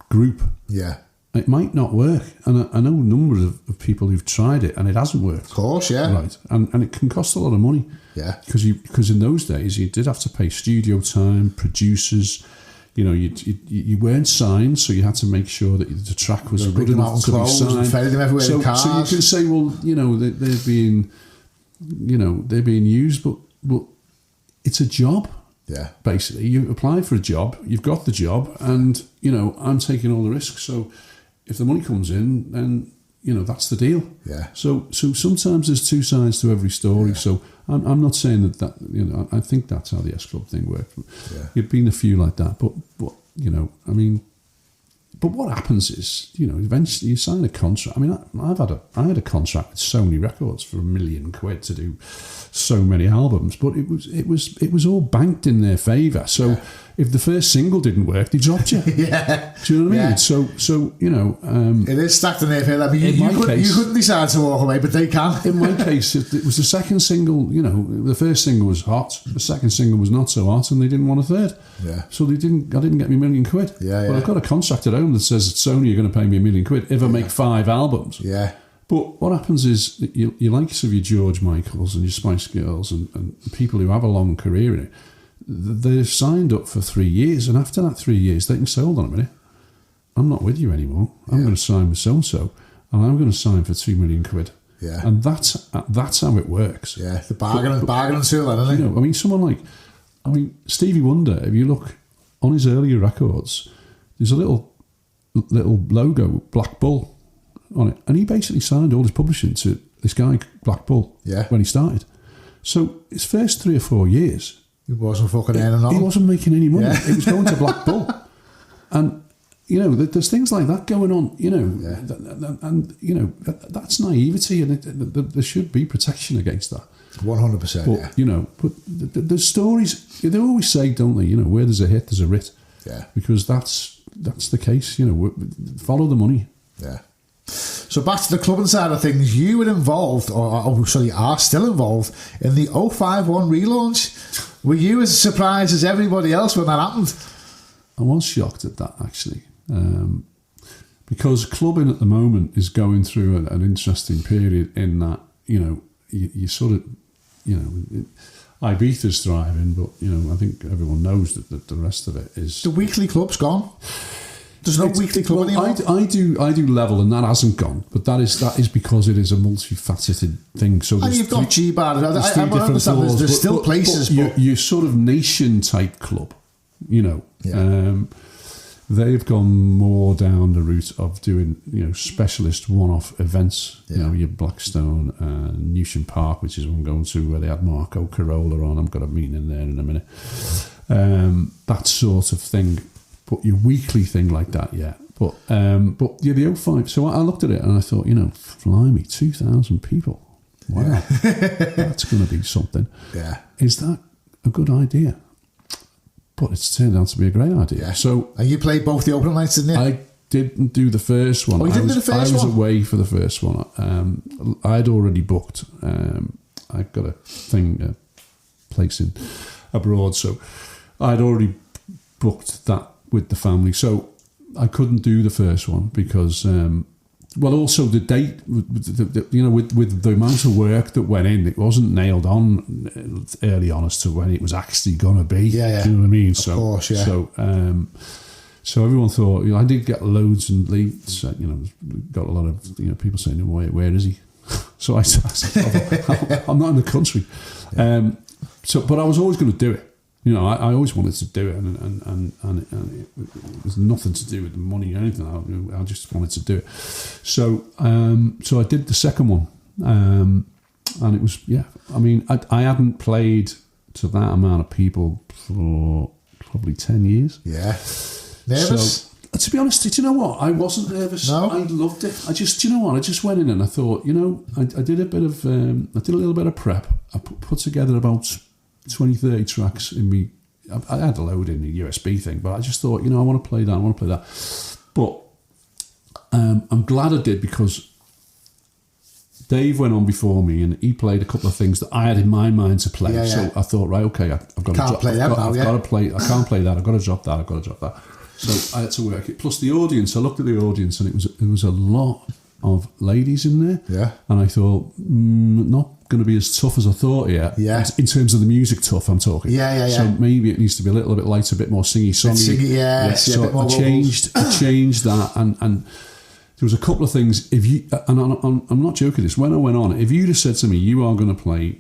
group. Yeah. It might not work. And I know a number of people who've tried it and it hasn't worked. Of course, yeah. Right. And it can cost a lot of money. Yeah. Because in those days, you did have to pay studio time, producers. You know, you weren't signed, so you had to make sure that the track was good enough to be signed. Them everywhere in cars. So you can say, well, you know, they're being used, but it's a job. Yeah. Basically, you apply for a job, you've got the job, and, you know, I'm taking all the risks. So if the money comes in, then, you know, that's the deal. Yeah. So sometimes there's two sides to every story. Yeah. So I'm not saying that, you know, I think that's how the S Club thing worked. Yeah. You've been a few like that, but you know, I mean, but what happens is, you know, eventually you sign a contract. I mean, I had a contract with Sony Records for £1 million to do so many albums, but it was all banked in their favour. So if the first single didn't work, they dropped you. Yeah. Do you know what I mean? Yeah. So you know, it is stacked in their favour. I mean, you couldn't decide to walk away, but they can. In my case, it was the second single. You know, the first single was hot, the second single was not so hot, and they didn't want a third. Yeah. So I didn't get me £1 million. Yeah. But I've got a contract at home that says that Sony are going to pay me £1 million if I make 5 albums. Yeah. But what happens is that you likes of your George Michaels and your Spice Girls and people who have a long career in it, they're signed up for 3 years, and after that 3 years they can say, hold on a minute, I'm not with you anymore. I'm going to sign with so-and-so, and I'm going to sign for £2 million. Yeah. And that's how it works. Yeah, the bargain tool, isn't it? You know, I mean, someone like, Stevie Wonder, if you look on his earlier records, there's a little logo, Black Bull, on it, and he basically signed all his publishing to this guy Black Bull when he started. So his first 3 or 4 years, he wasn't fucking earning nothing. He wasn't making any money. Yeah. It was going to Black Bull, and you know, there's things like that going on. You know, and you know that's naivety, and there should be protection against that. 100%. But you know, the stories they always say, don't they? You know, where there's a hit, there's a writ. Yeah. Because that's the case. You know, follow the money. Yeah. So back to the clubbing side of things, you were involved, are still involved in the 051 relaunch. Were you as surprised as everybody else when that happened? I was shocked at that, actually, because clubbing at the moment is going through an interesting period in that, you know, you sort of, you know, Ibiza's thriving, but, you know, I think everyone knows that the rest of it is... The weekly club's gone. There's no weekly club anymore. I do level, and that hasn't gone, but that is because it is a multifaceted thing. So and you've got G-Bar. I understand there's still places, but you're sort of nation type club, you know. Yeah. They've gone more down the route of doing, you know, specialist one-off events. Yeah. You know, your Blackstone, Newsham Park, which is one I'm going to, where they had Marco Carola on. I've got a meeting in there in a minute. That sort of thing. But your weekly thing like that, yeah. But yeah, the 05. So I looked at it and I thought, you know, blimey, 2,000 people. Wow, yeah. That's going to be something. Yeah. Is that a good idea? But it's turned out to be a great idea. Yeah. So, and you played both the opening nights, didn't you? I didn't do the first one. Oh, you didn't do the first one? I was away for the first one. I'd already booked. I've got a place in abroad, so I'd already booked that with the family. So I couldn't do the first one because... also the date, you know, with the amount of work that went in, it wasn't nailed on early on as to when it was actually going to be. Yeah. Do you know what I mean? Of course, yeah. So everyone thought, you know, I did get loads and leads. You know, got a lot of, you know, people saying, where is he? So I said, I'm not in the country. But I was always going to do it. You know, I always wanted to do it, and it was nothing to do with the money or anything. I just wanted to do it. So I did the second one, and it was, yeah. I mean, I hadn't played to that amount of people for probably 10 years. Yeah. Nervous? So, to be honest, do you know what? I wasn't nervous. No? I loved it. I just went in and I thought, I did a little bit of prep. I put together about 20, 30 tracks in me. I had a load in the USB thing, but I just thought, I want to play that. But I'm glad I did, because Dave went on before me and he played a couple of things that I had in my mind to play. Yeah. So I thought, right, okay, I've got to play that. I've got to play. I can't play that. I've got to drop that. So I had to work it. Plus the audience. I looked at the audience and it was a lot of ladies in there. Yeah. And I thought, not going to be as tough as I thought yet. Yeah. In terms of the music tough, I'm talking. Yeah. So maybe it needs to be a little bit lighter, a bit more singy-songy. So a bit more I changed that, and there was a couple of things. I'm not joking this. When I went on, if you'd have said to me, you are going to play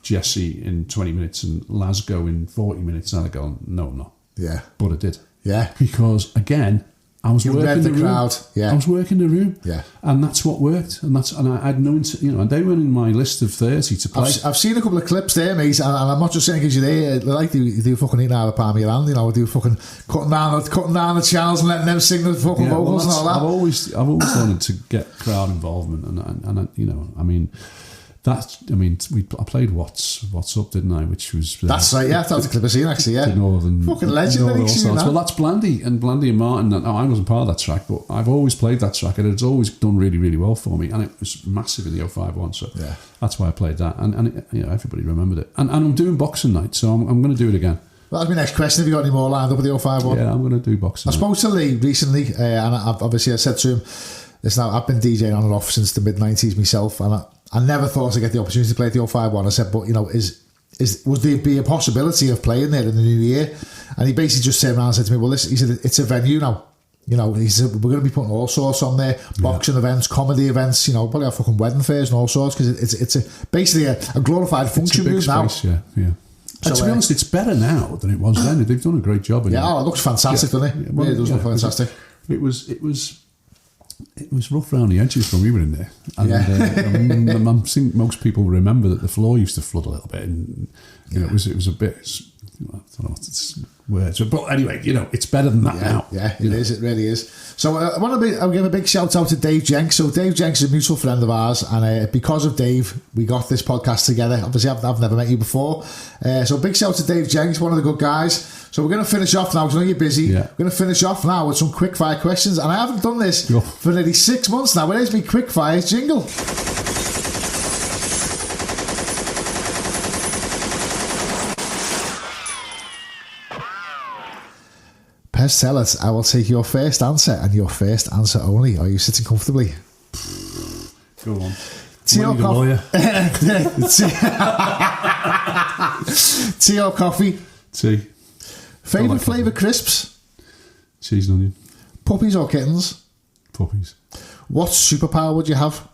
Jesse in 20 minutes and Lasgo in 40 minutes, I'd have gone, no, I'm not. Yeah. But I did. Yeah. Because again, I was working the crowd. Yeah. I was working the room. Yeah. And that's what worked. And I had no, and they were in my list of 30 to play. I've seen a couple of clips there, mate, and I'm not just saying because you're there. Like they do fucking eating out of the palm of your hand, they do fucking cutting down the channels and letting them sing the fucking vocals and all that. I've always wanted to get crowd involvement, and I played What's Up, didn't I? Which was that's right, yeah. That was a clip I seen actually, yeah. Fucking legendary. Well, that's Blandy and Martin. I wasn't part of that track, but I've always played that track, and it's always done really, really well for me, and it was massive in the 051. So yeah, that's why I played that, and everybody remembered it. And I'm doing Boxing Night, so I'm going to do it again. Well, that's my next question. Have you got any more lined up with the 051? Yeah, I'm going to do Boxing Night. I spoke to Lee recently, and I said to him, listen, I've been DJing on and off since the mid-90s myself, and I never thought I'd get the opportunity to play at the 051. I said, but would there be a possibility of playing there in the new year? And he basically just turned around and said to me, well, listen, he said, it's a venue now. He said, we're going to be putting all sorts on there, boxing events, comedy events, probably our fucking wedding fairs and all sorts, because it's basically a glorified function room now. Yeah. So, to be honest, it's better now than it was then. They've done a great job. It looks fantastic, doesn't it? Well, it does look fantastic. It was rough around the edges when we were in there. And I think most people remember that the floor used to flood a little bit, and it was a bit. I don't know what it's words, but anyway, it's better than that now. Yeah, it is. It really is. So I'll give a big shout out to Dave Jenks. So Dave Jenks is a mutual friend of ours, and because of Dave, we got this podcast together. Obviously, I've never met you before, so big shout out to Dave Jenks, one of the good guys. So we're going to finish off now, because I know you're busy. Yeah. We're going to finish off now with some quick fire questions, and I haven't done this for nearly 6 months now. Where's my quick fire jingle? Pez Tellett, I will take your first answer and your first answer only. Are you sitting comfortably? Go on. Tea or coffee? Tea or coffee? Tea. Favourite flavour crisps? Cheese and onion. Puppies or kittens? Puppies. What superpower would you have?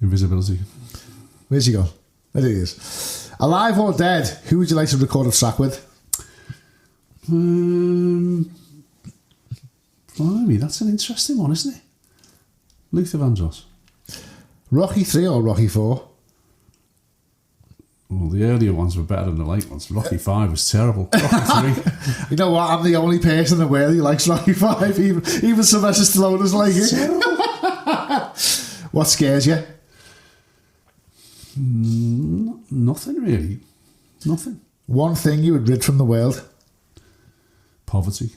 Invisibility. Where's he gone? There he is. Alive or dead, who would you like to record a track with? Blimey, that's an interesting one, isn't it? Luther Vandross. Rocky 3 or Rocky 4? Well, the earlier ones were better than the late ones. Rocky 5 was terrible. Rocky 3. You know what? I'm the only person in the world who likes Rocky 5. Even Sylvester Stallone doesn't like it. What scares you? Nothing really. Nothing. One thing you would rid from the world? Poverty.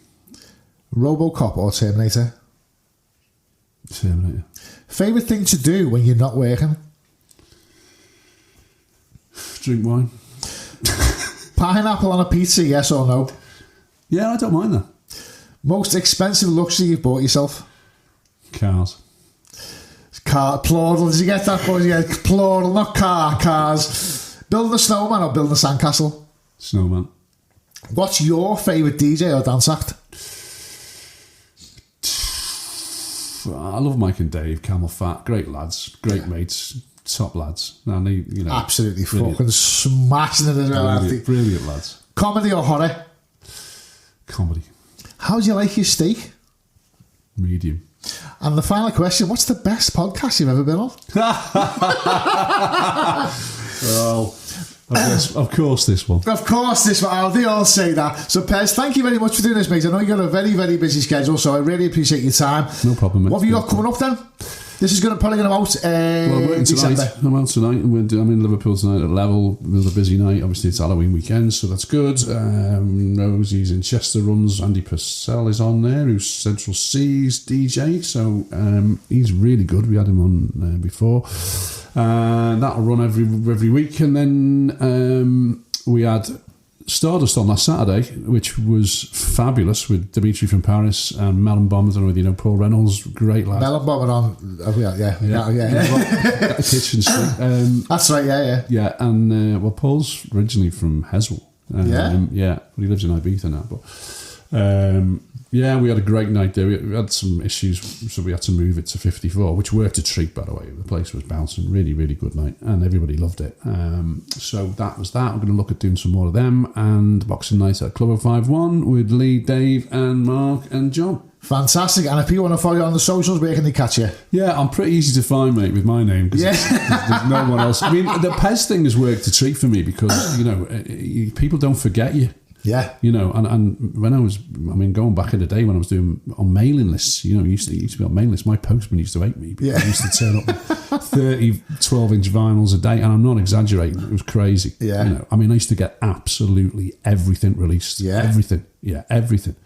RoboCop or Terminator? Terminator. Favourite thing to do when you're not working? Drink wine. Pineapple on a pizza, yes or no? Yeah, I don't mind that. Most expensive luxury you've bought yourself? Cars. Plural, did you get that, boys? Yeah, plural, not cars. Building a snowman or building a sandcastle? Snowman. What's your favourite DJ or dance act? I love Mike and Dave, Camel Fat, great lads, great mates, top lads. And they, absolutely brilliant. fucking smashing it as well, aren't they? Brilliant lads. Comedy or horror? Comedy. How do you like your steak? Medium. And the final question, what's the best podcast you've ever been on? Well, of course this one. Of course this one. They all say that. So Pez, thank you very much for doing this, mate. I know you've got a very, very busy schedule, so I really appreciate your time. No problem, mate. What have you got coming up then? This is probably going to out I'm working December. tonight. I'm out tonight, and I'm in Liverpool tonight at Level. Another busy night. Obviously, it's Halloween weekend, so that's good. Rosie's in Chester runs. Andy Purcell is on there, who's Central C's DJ. So he's really good. We had him on before. That'll run every week, and then we had Stardust on last Saturday, which was fabulous with Dimitri from Paris and Melon Bomb. I don't know whether you know Paul Reynolds, great lad. Melon Bomb on, yeah. Kitchen Street. That's right, yeah. Yeah, and Paul's originally from Heswell. Yeah, but he lives in Ibiza now. But we had a great night there. We had some issues, so we had to move it to 54, which worked a treat, by the way. The place was bouncing, really, really good night, and everybody loved it. So that was that. We're going to look at doing some more of them, and Boxing Night at Club 051 with Lee, Dave, and Mark, and John. Fantastic. And if people want to follow you on the socials, where can they catch you? Yeah, I'm pretty easy to find, mate, with my name, because there's no one else. I mean, the Pez thing has worked a treat for me because, people don't forget you. Yeah. And when I was, going back in the day when I was doing on mailing lists, used to be on mailing lists, my postman used to hate me because I used to turn up with 30 12-inch vinyls a day, and I'm not exaggerating, it was crazy. Yeah. I used to get absolutely everything released. Yeah. Everything. Yeah, everything.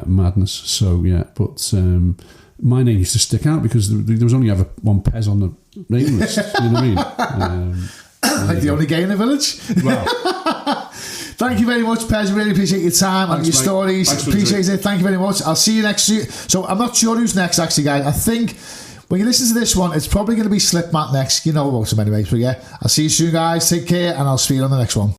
Madness. So, yeah, but my name used to stick out because there was only ever one Pez on the mailing list, you know what I mean? Like the only gay in the village. Well, thank you very much, Pez. Really appreciate your time and your stories. Appreciate it. Thank you very much. I'll see you next week. So I'm not sure who's next, actually, guys. I think when you listen to this one, it's probably going to be Slipmat next. You know about him anyway. So yeah, I'll see you soon, guys. Take care, and I'll see you on the next one.